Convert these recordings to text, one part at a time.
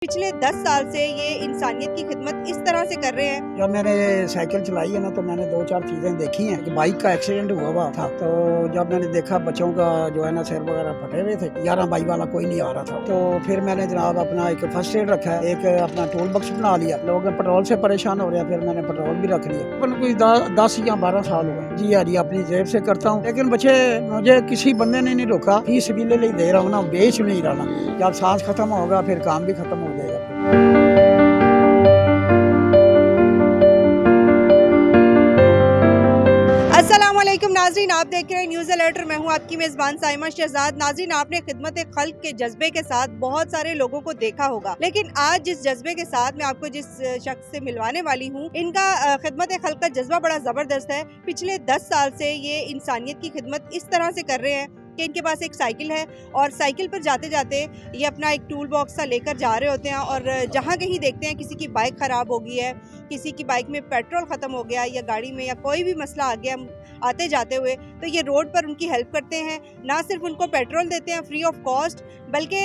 पिछले 10 साल से ये इंसानियत की खिदमत इस तरह से कर रहे हैं। जब मैंने साइकिल चलाई है ना तो मैंने दो चार चीज़ें देखी हैं कि बाइक का एक्सीडेंट हुआ था। तो जब मैंने देखा बच्चों का जो है ना सिर वगैरह फटे हुए थे, 11 बाई वाला कोई नहीं आ रहा था। तो फिर मैंने जनाब अपना एक फर्स्ट एड रखा है, एक अपना टूल बॉक्स बना लिया। लोग पेट्रोल से परेशान हो रहे हैं, फिर मैंने पेट्रोल भी रख लिया। कोई 10 या 12 साल हुए। जी हाँ जी, अपनी जेब से करता हूँ। लेकिन बच्चे मुझे किसी बंदे ने नहीं रोका, फी सबीलिल्लाह दे रहा हूँ ना, बेच नहीं रहा ना। जब सांस खत्म होगा फिर काम भी खत्म हो जाएगा। अस्सलामुअलैकुम नाज़रीन, आप देख रहे हैं न्यूज़ अलर्ट और मैं हूं आपकी मेज़बान साइमा शहजाद। नाज़रीन, आपने खिदमत खल्क के जज्बे के साथ बहुत सारे लोगों को देखा होगा, लेकिन आज जिस जज्बे के साथ मैं आपको जिस शख्स से मिलवाने वाली हूं, इनका खिदमत खल्क का जज्बा बड़ा ज़बरदस्त है। पिछले 10 साल से ये इंसानियत की खिदमत इस तरह से कर रहे हैं कि इनके पास एक साइकिल है और साइकिल पर जाते जाते ये अपना एक टूल बॉक्स सा लेकर जा रहे होते हैं और जहाँ कहीं देखते हैं किसी की बाइक ख़राब हो गई है, किसी की बाइक में पेट्रोल ख़त्म हो गया या गाड़ी में या कोई भी मसला आ गया आते जाते हुए, तो ये रोड पर उनकी हेल्प करते हैं। ना सिर्फ उनको पेट्रोल देते हैं फ्री ऑफ कॉस्ट, बल्कि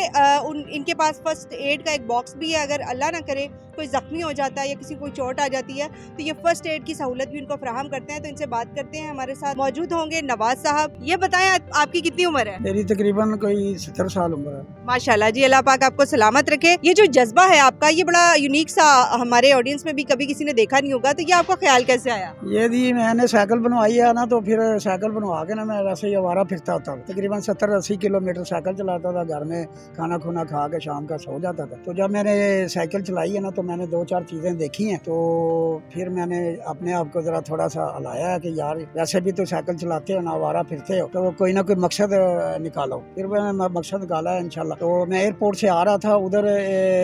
इनके पास फर्स्ट एड का एक बॉक्स भी है। अगर अल्लाह ना करे कोई ज़ख्मी हो जाता है या किसी को चोट आ जाती है तो ये फर्स्ट एड की सहूलत भी उनको फराहम करते हैं। तो इनसे बात करते हैं, हमारे साथ मौजूद होंगे नवाज साहब। ये बताएं आपकी कितनी उम्र है? मेरी तकरीबन कोई 70 साल उम्र है। माशाल्लाह जी, अल्लाह पाक आपको सलामत रखे। ये जो जज्बा है आपका, ये बड़ा यूनिक सा हमारे ऑडियंस में भी कभी किसी ने देखा नहीं होगा, तो ये आपका ख्याल कैसे आया? ये जी मैंने साइकिल बनवाई है ना, तो फिर साइकिल बनवा के ना मैं वैसे ही आवारा फिरता होता, तकरीबन 70-80 किलोमीटर साइकिल चलाता था। घर में खाना खुना खा के शाम का सो जाता था। तो जब मैंने साइकिल चलाई है ना तो मैंने दो चार चीज़ें देखी हैं। तो फिर मैंने अपने आप को ज़रा थोड़ा सा हलाया है कि यार वैसे भी तो साइकिल चलाते हो ना, आवारा फिरते हो, तो कोई ना कोई मकसद निकालो। फिर मैंने मकसद निकाला है इंशाल्लाह। तो मैं एयरपोर्ट से आ रहा था, उधर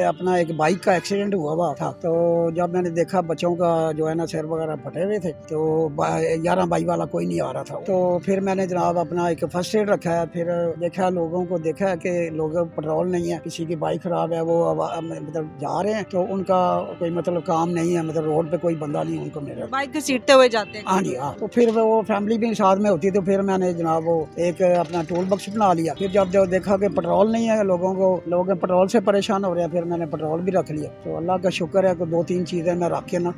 अपना एक बाइक का एक्सीडेंट हुआ था। तो जब मैंने देखा बच्चों का जो है ना सिर वगैरह फटे हुए थे, तो 11 बाई वाला कोई नहीं आ रहा था। तो फिर मैंने जनाब अपना एक फर्स्ट एड रखा है। फिर देखा, लोगों को देखा कि लोग पेट्रोल नहीं है, किसी की बाइक खराब है, वो मतलब जा रहे हैं तो उनका कोई मतलब काम नहीं है, मतलब रोड पे कोई बंदा नहीं उनको मिल रहा, बाइक घसीटते हुए जाते हैं। हाँ जी हाँ। तो फिर वो फैमिली भी साथ में होती, तो फिर मैंने जनाब वो एक अपना टूल बॉक्स बना लिया। फिर जब देखा कि पेट्रोल नहीं है, लोग पेट्रोल से परेशान हो रहे हैं, फिर मैंने पेट्रोल भी रख लिया। तो अल्लाह का शुक्र है कि 2-3 चीज़ें मैं रख के ना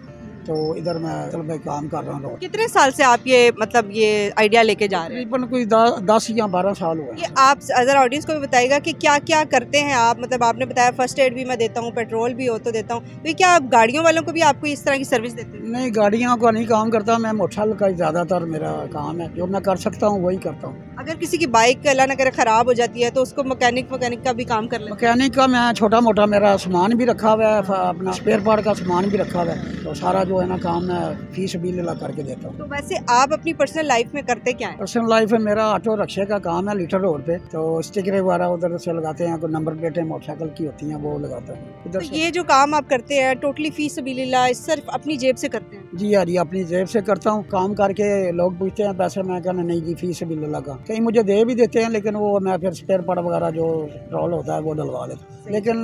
तो इधर मैं मतलब काम कर रहा हूँ। कितने साल से आप ये मतलब ये आइडिया लेके जा रहे हैं? तकरीबन कोई 10 या 12 साल हुआ। ये आप अगर ऑडियंस को भी बताएगा कि क्या क्या करते हैं आप, मतलब आपने बताया फर्स्ट एड भी मैं देता हूँ, पेट्रोल भी हो तो देता हूँ, तो क्या आप गाड़ियों वालों को भी आपको इस तरह की सर्विस देते हैं? नहीं, गाड़ियों का नहीं काम करता मैं, मोटरसाइकिल का ज़्यादातर मेरा काम है। जो मैं कर सकता हूँ वही करता हूँ। अगर किसी की बाइक अल्लाह ना करे ख़राब हो जाती है तो उसको मैकेनिक का भी काम कर लेते हैं? मैकेनिक का मैं छोटा मोटा मेरा सामान भी रखा हुआ है, अपना स्पेयर पार्ट का सामान भी रखा हुआ है। तो सारा जो है ना काम मैं फी सबीलिल्लाह करके देता हूँ। तो वैसे आप अपनी पर्सनल लाइफ में करते क्या है? पर्सनल लाइफ में मेरा ऑटो रिक्शे का काम है, लीटर रोड पे। तो स्टिकर वगैरह उधर से लगाते हैं, कोई नंबर प्लेटें मोटरसाइकिल की होती हैं वो लगाता है तो इधर से। ये जो काम आप करते हैं टोटली फी सबीलिल्लाह सिर्फ अपनी जेब से करते हैं? जी हाँ जी, अपनी जेब से करता हूँ। काम करके लोग पूछते हैं पैसे, मैं कहना नहीं जी फी सबीलिल्लाह का। कहीं मुझे दे भी देते हैं, लेकिन वो मैं फिर स्पेयर पार्ट वगैरह जो पेट्रोल होता है वो डलवा लेता हूँ। लेकिन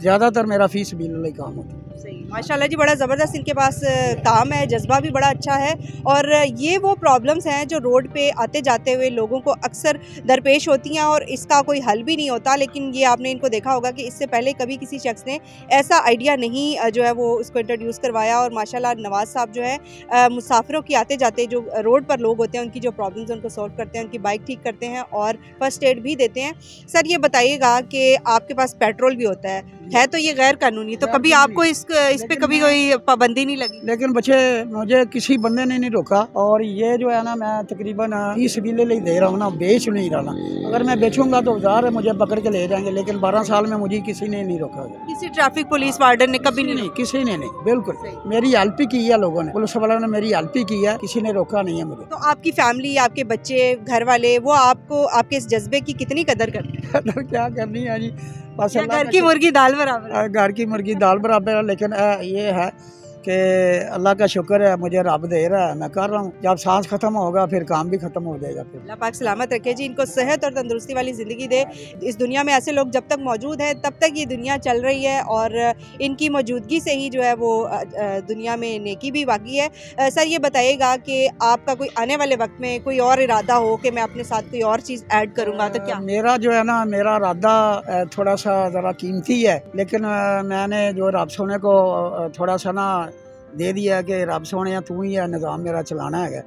ज़्यादातर मेरा फी सबीलिल्लाह ही काम होता है। सही, माशाल्लाह जी, बड़ा ज़बरदस्त इनके पास काम है, जज्बा भी बड़ा अच्छा है। और ये वो प्रॉब्लम्स हैं जो रोड पे आते जाते हुए लोगों को अक्सर दरपेश होती हैं और इसका कोई हल भी नहीं होता। लेकिन ये आपने इनको देखा होगा कि इससे पहले कभी किसी शख्स ने ऐसा आइडिया नहीं जो है वो उसको इंट्रोड्यूस करवाया। और माशाल्लाह नवाज साहब जो है मुसाफिरों की आते जाते जो रोड पर लोग होते हैं उनकी जो प्रॉब्लम्स उनको सॉल्व करते हैं, उनकी बाइक ठीक करते हैं और फर्स्ट एड भी देते हैं। सर ये बताइएगा कि आपके पास पेट्रोल भी होता है तो ये गैर कानूनी, तो कभी आपको इस पे कभी कोई पाबंदी नहीं लगी? लेकिन बच्चे मुझे किसी बंदे ने नहीं रोका। और ये जो है ना मैं तकरीबन 30 सबीलिल्लाह दे रहा हूँ ना, बेच नहीं रहा ना। अगर मैं बेचूंगा तो ज़ाहिर है मुझे पकड़ के ले जाएंगे, लेकिन 12 साल में मुझे किसी ने नहीं रोका। किसी ट्रैफिक पुलिस वार्डन ने कभी नहीं? किसी ने नहीं, बिल्कुल। मेरी हेल्प ही की है लोगों ने, पुलिस वालों ने मेरी हेल्प ही की है, किसी ने रोका नहीं है मुझे। तो आपकी फैमिली, आपके बच्चे, घर वाले, वो आपको आपके इस जज्बे की कितनी कदर करते हैं? क्या करनी है जी, बस घर की मुर्गी दाल बराबर? घर की मुर्गी दाल बराबर है। लेकिन ये है कि अल्लाह का शुक्र है, मुझे रब दे रहा है, मैं कर रहा हूँ। जब सांस ख़त्म होगा फिर काम भी ख़त्म हो जाएगा। फिर अल्लाह पाक सलामत रखे जी, इनको सेहत और तंदुरुस्ती वाली ज़िंदगी दे। इस दुनिया में ऐसे लोग जब तक मौजूद हैं तब तक ये दुनिया चल रही है और इनकी मौजूदगी से ही जो है वो दुनिया में नेकी भी बाकी है। सर ये बताइएगा कि आपका कोई आने वाले वक्त में कोई और इरादा हो कि मैं अपने साथ कोई और चीज़ ऐड करूँगा तो क्या? मेरा जो है ना, मेरा इरादा थोड़ा सा ज़रा कीमती है, लेकिन मैंने जो रब सोने को थोड़ा सा ना दे दिया कि रब सोने तू ही है निज़ाम मेरा चलाना है,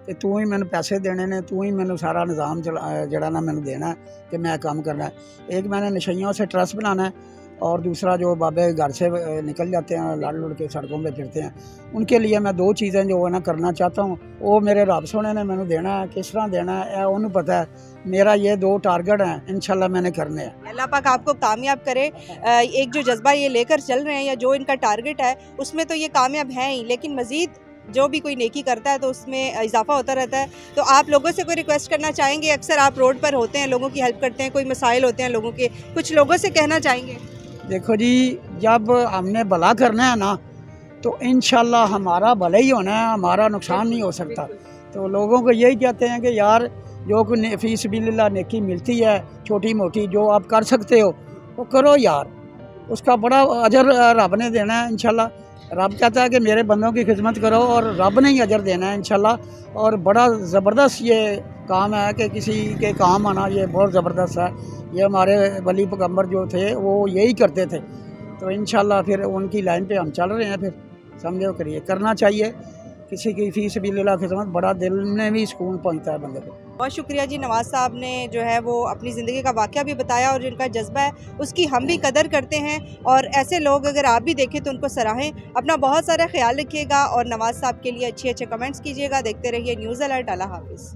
ਤੇ ਤੂੰ ਹੀ ਮੈਨੂੰ ਪੈਸੇ देने ने, तू ही मैंने सारा निज़ाम जड़ा ना मैंने देना है कि मैं काम करना है। एक मैंने नशइयों से ट्रस्ट बनाना है और दूसरा जो बाबे घर से निकल जाते हैं लड़ लुड़ के सड़कों पे फिरते हैं, उनके लिए मैं दो चीज़ें जो है ना करना चाहता हूँ। वो मेरे रब सोने ने मैंने देना है, किस तरह देना है उन्हें पता है। मेरा ये दो टारगेट हैं, इंशाल्लाह मैंने करने हैं। अल्लाह पाक आपको कामयाब करे। एक जो जज्बा ये लेकर चल रहे हैं या जो इनका टारगेट है उसमें तो ये कामयाब हैं ही, लेकिन मज़ीद जो भी कोई नेकी करता है तो उसमें इजाफा होता रहता है। तो आप लोगों से कोई रिक्वेस्ट करना चाहेंगे? अक्सर आप रोड पर होते हैं, लोगों की हेल्प करते हैं, कोई मसाइल होते हैं लोगों के, कुछ लोगों से कहना चाहेंगे? देखो जी, जब हमने भला करना है ना तो इंशाल्लाह हमारा भला ही होना है, हमारा नुकसान नहीं हो सकता। तो लोगों को यही कहते हैं कि यार जो कोई फ़ी सबिलिल्लाह नेकी मिलती है छोटी मोटी जो आप कर सकते हो वो करो यार, उसका बड़ा अजर रब ने देना है इंशाल्लाह। रब कहता है कि मेरे बंदों की खिदमत करो और रब ने ही अजर देना है इंशाल्लाह। और बड़ा ज़बरदस्त ये काम है कि किसी के काम आना, ये बहुत ज़बरदस्त है। ये हमारे वली पैगम्बर जो थे वो यही करते थे, तो इंशाल्लाह फिर उनकी लाइन पे हम चल रहे हैं। फिर समझो करिए, करना चाहिए किसी की फ़ी सबिलिल्लाह खिदमत, बड़ा दिल में भी सुकून पहुंचता है बंदे को। बहुत शुक्रिया जी, नवाज़ साहब ने जो है वो अपनी ज़िंदगी का वाक़या भी बताया और जिनका जज्बा है उसकी हम भी कदर करते हैं और ऐसे लोग अगर आप भी देखें तो उनको सराहें। अपना बहुत सारा ख्याल रखिएगा और नवाज़ साहब के लिए अच्छे अच्छे कमेंट्स कीजिएगा। देखते रहिए न्यूज़ अलर्ट। अल्लाह हाफ़िज़।